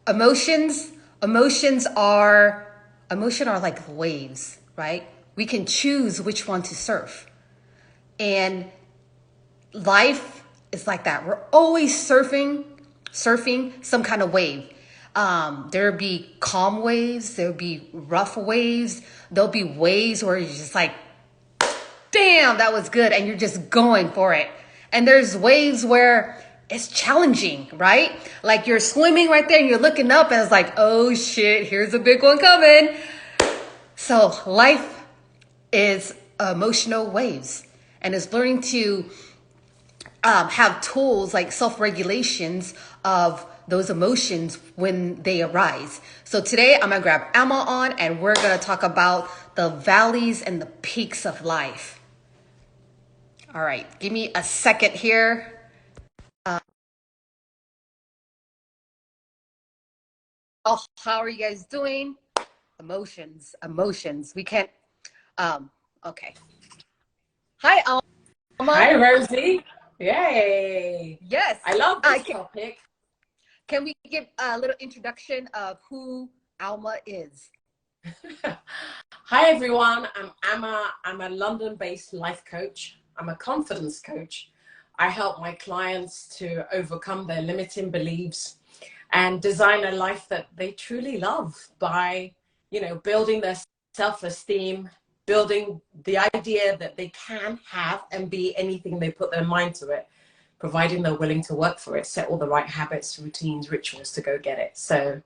emotions emotions are emotion are like waves, right? We can choose which one to surf. And life is like that. We're always surfing some kind of wave. There'll be calm waves, there'll be rough waves, there'll be waves where you're just like, damn, that was good, and you're just going for it. And there's waves where it's challenging, right? Like you're swimming right there and you're looking up and it's like, oh shit, here's a big one coming. So life is emotional waves, and it's learning to have tools like self-regulations of those emotions when they arise. So today I'm gonna grab Emma on and we're gonna talk about the valleys and the peaks of life. All right, give me a second here. Oh, how are you guys doing? Emotions. We can't. Um, okay. Hi, Alma. Hi, Rosie. Yay. Yes. I love this Can, topic. can we give a little introduction of who Alma is? Hi, everyone. I'm Emma. I'm a London-based life coach. I'm a confidence coach. I help my clients to overcome their limiting beliefs and design a life that they truly love by, building their self-esteem, building the idea that they can have and be anything they put their mind to it, providing they're willing to work for it, set all the right habits, routines, rituals to go get it. So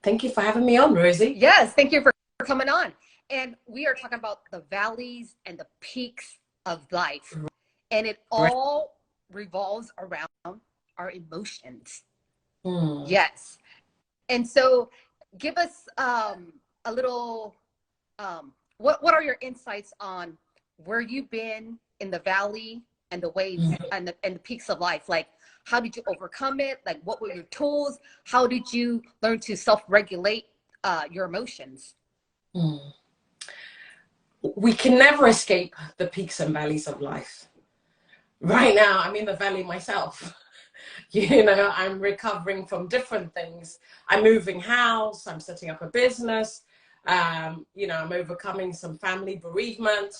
thank you for having me on, Rosie. Yes, thank you for coming on. And we are talking about the valleys and the peaks of life. And it Great. all revolves around our emotions. Hmm. Yes. And so give us a little, what are your insights on where you've been in the valley and the waves and the peaks of life? Like, how did you overcome it? Like, what were your tools? How did you learn to self-regulate your emotions? Hmm. We can never escape the peaks and valleys of life. Right now, I'm in the valley myself. I'm recovering from different things. I'm moving house, I'm setting up a business, I'm overcoming some family bereavement.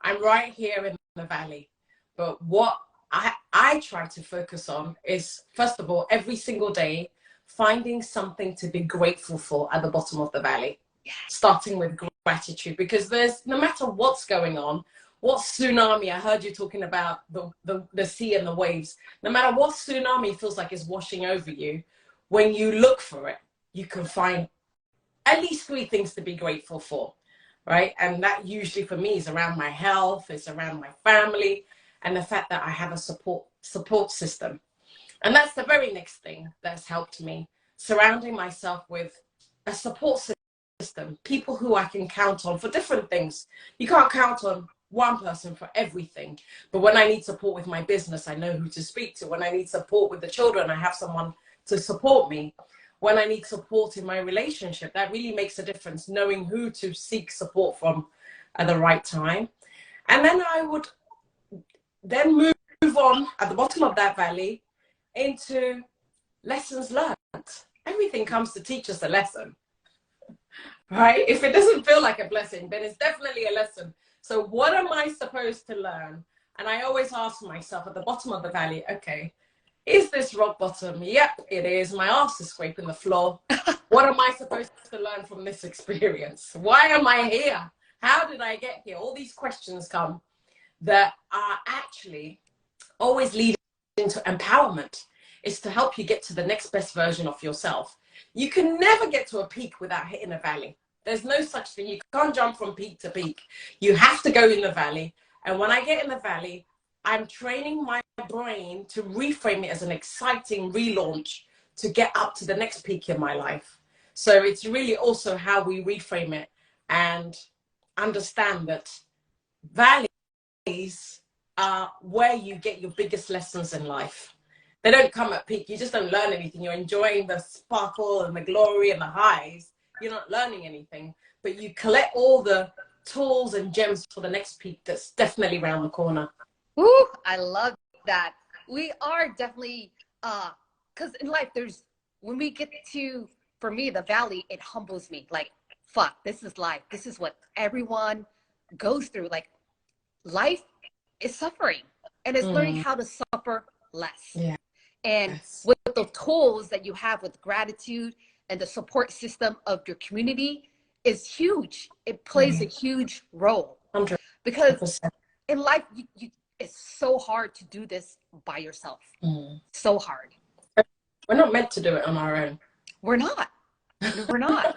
I'm right here in the valley. But what I try to focus on is, first of all, every single day, finding something to be grateful for at the bottom of the valley, starting with gratitude, because there's no matter what's going on, what tsunami, I heard you talking about the sea and the waves, no matter what tsunami feels like is washing over you, when you look for it, you can find at least three things to be grateful for, right? And that usually for me is around my health, it's around my family, and the fact that I have a support system. And that's the very next thing that's helped me, surrounding myself with a support system, people who I can count on for different things. You can't count on one person for everything. But when I need support with my business, I know who to speak to. When I need support with the children, I have someone to support me. When I need support in my relationship, that really makes a difference, knowing who to seek support from at the right time. And then I would then move on at the bottom of that valley into lessons learned. Everything comes to teach us a lesson, right? If it doesn't feel like a blessing, then it's definitely a lesson. So what am I supposed to learn? And I always ask myself at the bottom of the valley, okay, is this rock bottom? Yep, it is. My ass is scraping the floor. What am I supposed to learn from this experience? Why am I here? How did I get here? All these questions come that are actually always leading to empowerment. Is to help you get to the next best version of yourself. You can never get to a peak without hitting a valley. There's no such thing. You can't jump from peak to peak. You have to go in the valley. And when I get in the valley, I'm training my brain to reframe it as an exciting relaunch to get up to the next peak in my life. So it's really also how we reframe it and understand that valleys are where you get your biggest lessons in life. They don't come at peak. You just don't learn anything. You're enjoying the sparkle and the glory and the highs. You're not learning anything, but you collect all the tools and gems for the next peak that's definitely around the corner. Ooh, I love that. We are definitely, because in life, there's when we get to for me, the valley, it humbles me. Like, fuck, this is life. This is what everyone goes through. Like, life is suffering, and it's learning how to suffer less. Yeah. And with the tools that you have with gratitude and the support system of your community is huge. It plays a huge role 100%. because in life, it's so hard to do this by yourself. So hard. We're not meant to do it on our own. We're not. We're not.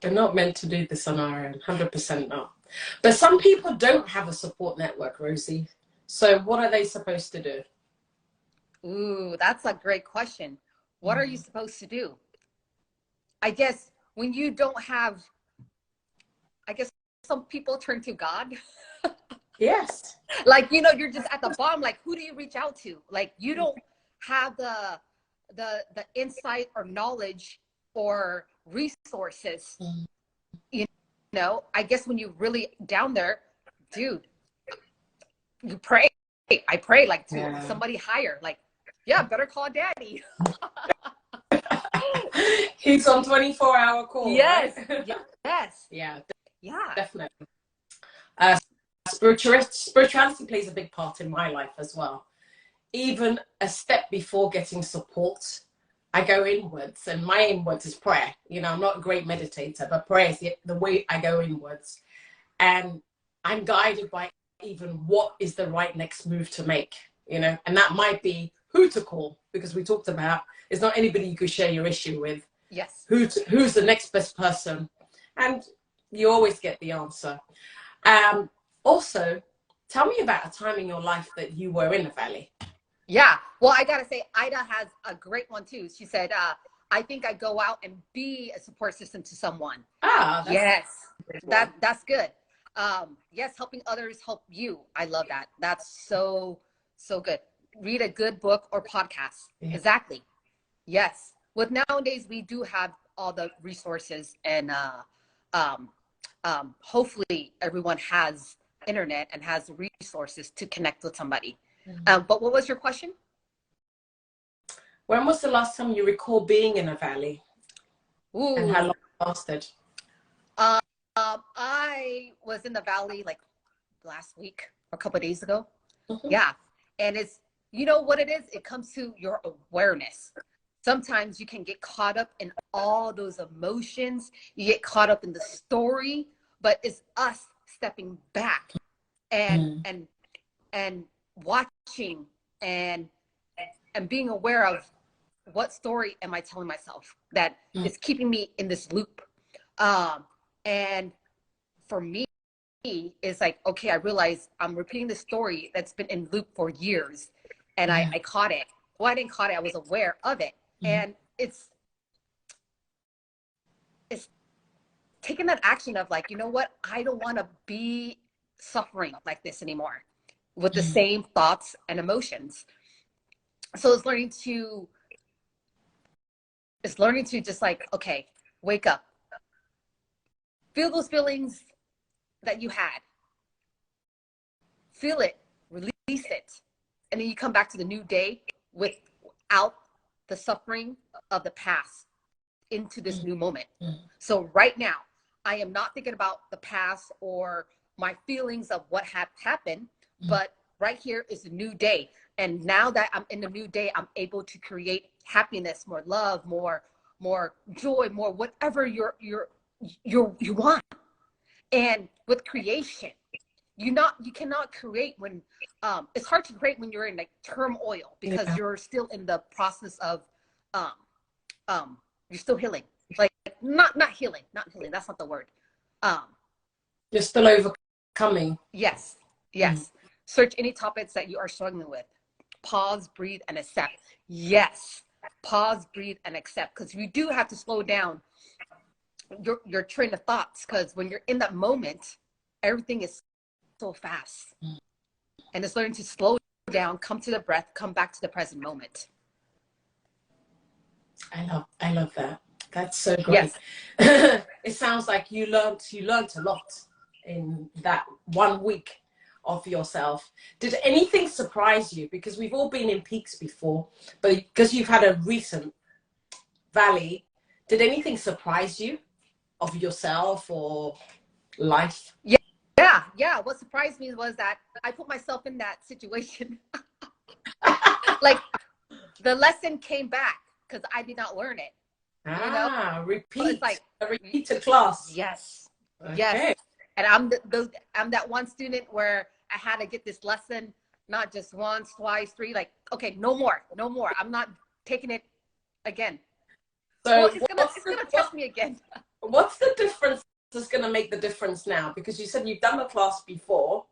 We're not meant to do this on our own. 100% not. But some people don't have a support network, Rosie. So what are they supposed to do? Ooh, that's a great question. What are you supposed to do? I guess when you don't have, I guess some people turn to God. Yes. Like, you know, you're just at the bottom. Like, who do you reach out to? Like, you don't have the insight or knowledge or resources. You know, I guess when you really down there, dude, you pray. I pray like to somebody higher. Like, yeah, better call daddy. He's on 24-hour call. Yes. Right? Yes. Yeah. Yeah. Definitely. Spirituality plays a big part in my life as well. Even a step before getting support, I go inwards, and my inwards is prayer. You know, I'm not a great meditator, but prayer is the way I go inwards. And I'm guided by even what is the right next move to make, you know, and that might be who to call, because we talked about it's not anybody you could share your issue with. Yes. Who's the next best person? And you always get the answer. Also, tell me about a time in your life that you were in the valley. Yeah. Well, I got to say, Ida has a great one too. She said, I think I go out and be a support system to someone. Yes. That's good. Yes. Helping others help you. I love that. That's so good. Read a good book or podcast. Yeah. Exactly. Yes. With nowadays, we do have all the resources, and hopefully everyone has internet and has resources to connect with somebody. But what was your question? When was the last time you recall being in a valley? Ooh. And how long it lasted? I was in the valley like last week or a couple of days ago. Yeah. And it's, you know what it is? It comes to your awareness. Sometimes you can get caught up in all those emotions. You get caught up in the story, but it's us stepping back and watching and being aware of what story am I telling myself that is keeping me in this loop. And for me, it's like, okay, I realize I'm repeating the story that's been in loop for years, and I caught it. Well, I didn't caught it. I was aware of it. And it's taking that action of like, you know what? I don't want to be suffering like this anymore with the same thoughts and emotions. So it's learning to just like, okay, wake up, feel those feelings that you had, feel it, release it, and then you come back to the new day without the suffering of the past into this new moment. So right now, I am not thinking about the past or my feelings of what happened, but right here is a new day. And now that I'm in the new day, I'm able to create happiness, more love, more joy, more whatever you want. And with creation, you cannot create when it's hard to create when you're in like turmoil, because you're still in the process of you're still healing. Like not healing. That's not the word. You're still overcoming. Yes. Search any topics that you are struggling with. Pause, breathe, and accept. Yes. Pause, breathe, and accept. Because you do have to slow down your train of thoughts, because when you're in that moment, everything is so fast. And it's learning to slow down, come to the breath, come back to the present moment. I love that. That's so great. Yes. It sounds like you learned a lot in that 1 week of yourself. Did anything surprise you? Because we've all been in peaks before, but because you've had a recent valley, did anything surprise you of yourself or life? Yeah, yeah. What surprised me was that I put myself in that situation. Like the lesson came back because I did not learn it. You know, Ah, so it's repeat, like, a repeated class. yes, Okay. yes. And I'm that one student where I had to get this lesson not just once, twice, three. Like, okay, no more, no more. I'm not taking it again. Well, So it's gonna test me again. what's the difference that's going to make the difference now? Because you said you've done the class before.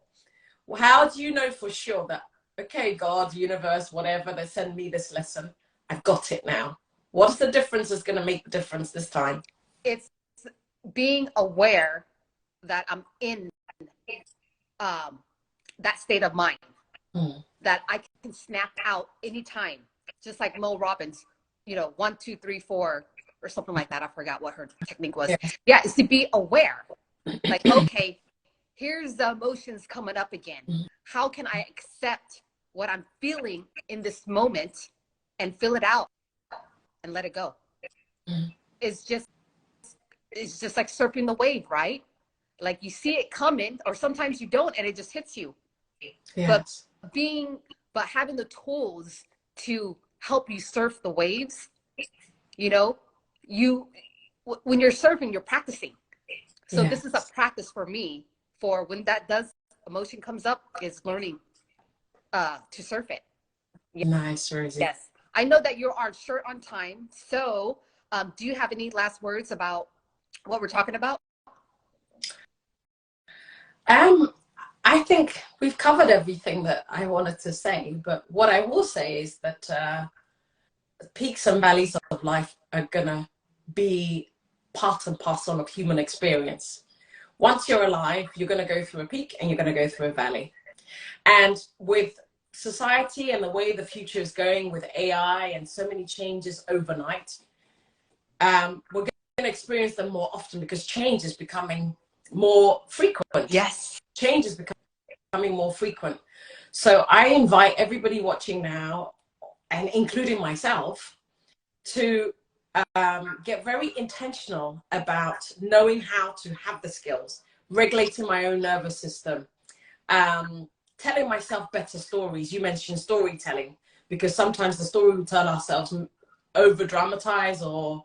How do you know for sure that, okay, God, universe, whatever, they send me this lesson, I've got it now? What's the difference that's going to make the difference this time? It's being aware that I'm in um, that state of mind, Hmm. that I can snap out anytime, just like Mo Robbins, you know, 1, 2, 3, 4, or something like that. I forgot what her technique was. Yes. Yeah, is to be aware. Like, okay, here's the emotions coming up again. How can I accept what I'm feeling in this moment and fill it out and let it go? It's just like surfing the wave, right? Like you see it coming, or sometimes you don't, and it just hits you. But Yes. having the tools to help you surf the waves, you know, when you're surfing, you're practicing. So this is a Yes. practice for me for when that emotion comes up, is learning to surf it. Nice, Rosie. Yes. I know that you're short on time. So do you have any last words about what we're talking about? Um, I think we've covered everything that I wanted to say, but what I will say is that peaks and valleys of life are gonna be part and parcel of human experience. Once you're alive, you're gonna go through a peak and you're gonna go through a valley. And with society and the way the future is going with AI and so many changes overnight, we're going to experience them more often because change is becoming more frequent. Yes. Change is becoming more frequent. So I invite everybody watching now, and including myself, to get very intentional about knowing how to have the skills, regulating my own nervous system, telling myself better stories. You mentioned storytelling, because sometimes the story we tell ourselves over dramatize or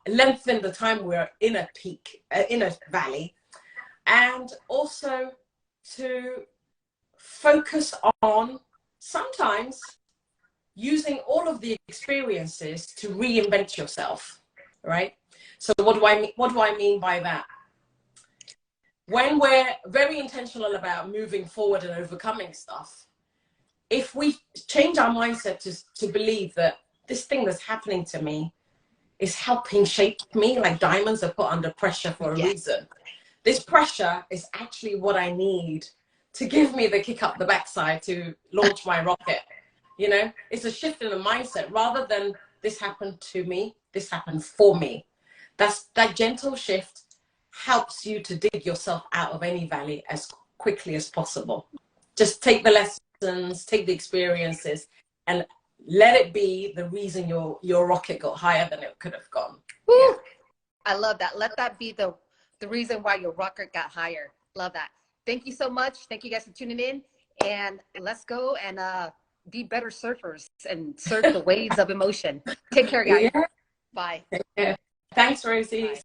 lengthen the time we're in a peak, in a valley. And also to focus on sometimes using all of the experiences to reinvent yourself, right? So what do I mean by that? When we're very intentional about moving forward and overcoming stuff, if we change our mindset to believe that this thing that's happening to me is helping shape me, like diamonds are put under pressure for a Yes. reason. This pressure is actually what I need to give me the kick up the backside to launch my rocket. You know, it's a shift in the mindset rather than this happened to me, this happened for me. That gentle shift helps you to dig yourself out of any valley as quickly as possible. Just take the lessons, take the experiences, and let it be the reason your rocket got higher than it could have gone. Woo. Yeah. I love that. Let that be the reason why your rocket got higher. Love that. Thank you so much. Thank you guys for tuning in. And let's go and be better surfers and surf the waves of emotion. Take care, guys. Yeah. Bye. Yeah. Thanks, Rosie. Bye.